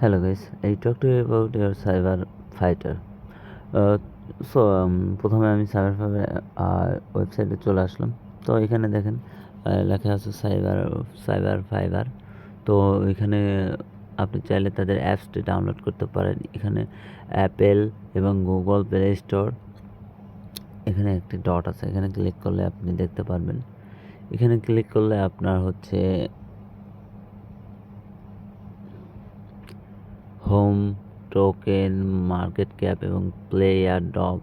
Hello guys, I talk to you about your cyber fighter. So প্রথমে আমি cyber fibre ওয়েবসাইটে চলে আসলাম। তো এখানে দেখেন লেখা আছে সাইবার ফাইবার। তো এখানে আপনি চাইলে তাদের অ্যাপসটি ডাউনলোড করতে পারেন। এখানে অ্যাপেল এবং গুগল প্লে স্টোর, এখানে একটি ডট আছে, এখানে ক্লিক করলে আপনি দেখতে পারবেন। এখানে ক্লিক করলে আপনার হচ্ছে হোম, টোকেন, মার্কেট ক্যাপ এবং player dog,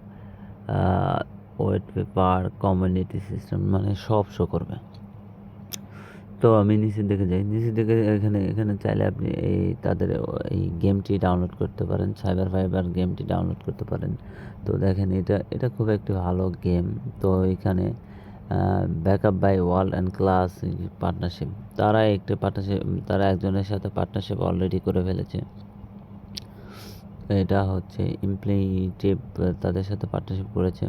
white paper, community system মানে সব শো করবে। তো আমি নিচের দিকে যাই, নিচের দিকে এখানে চাইলে আপনি তাদের এই গেমটি ডাউনলোড করতে পারেন, সাইবার ফাইবার গেমটি ডাউনলোড করতে পারেন। তো দেখেন এটা খুব একটি ভালো গেম। তো এখানে backup by world and class partnership, তারা একজনের সাথে পার্টনারশিপ অলরেডি করে ফেলেছে। এটা হচ্ছে ইমপ্লিটিভ তাদের সাথে পার্টনারশিপ করেছে।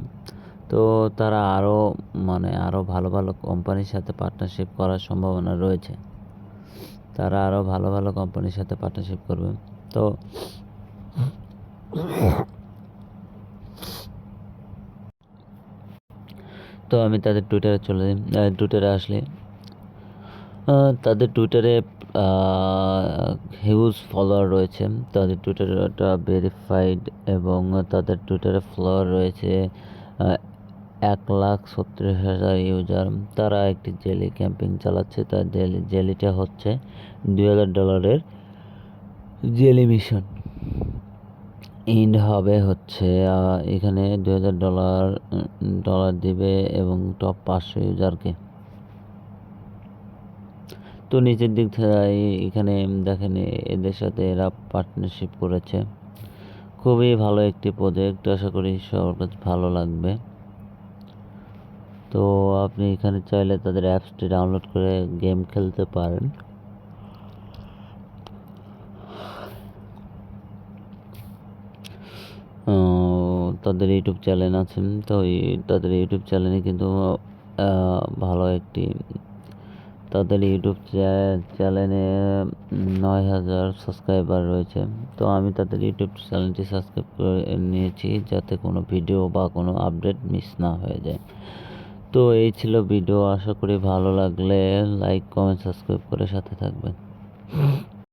তো তারা আরও ভালো ভালো কোম্পানির সাথে পার্টনারশিপ করার সম্ভাবনা রয়েছে। তারা আরও ভালো ভালো কোম্পানির সাথে পার্টনারশিপ করবে। তো আমি তাদের টুইটারে আসলে তাদের টুইটারে হিউজ ফলোয়ার রয়েছে। তাদের টুইটারটা ভেরিফাইড এবং তাদের টুইটারে ফলোয়ার রয়েছে 1,70,000 ইউজার। তারা একটি জেলি ক্যাম্পেইন চালাচ্ছে। তার জেলিটা হচ্ছে $2,000 জেলি মিশন। ইন্ড হবে হচ্ছে এখানে $2,000 দিবে এবং টপ 500 ইউজারকে। তো নিচের দিক থেকে এখানে দেখেন এদের সাথে এরা পার্টনারশিপ করেছে। খুবই ভালো একটি প্রজেক্ট, আশা করি সবার কাছে ভালো লাগবে। তো আপনি এখানে চাইলে তাদের অ্যাপসটি ডাউনলোড করে গেম খেলতে পারেন। তাদের ইউটিউব চ্যানেল আছে। তো তাদের ইউটিউব চ্যানেলে কিন্তু ভালো একটি, তাদের ইউটিউব চ্যানেলে 9,000 সাবস্ক্রাইবার রয়েছে। তো আমি তাদের ইউটিউব চ্যানেলটি সাবস্ক্রাইব করে নিয়েছি যাতে কোনো ভিডিও বা কোনো আপডেট মিস না হয়ে যায়। তো এই ছিল ভিডিও, আশা করি ভালো লাগলে লাইক, কমেন্ট, সাবস্ক্রাইব করে সাথে থাকবেন।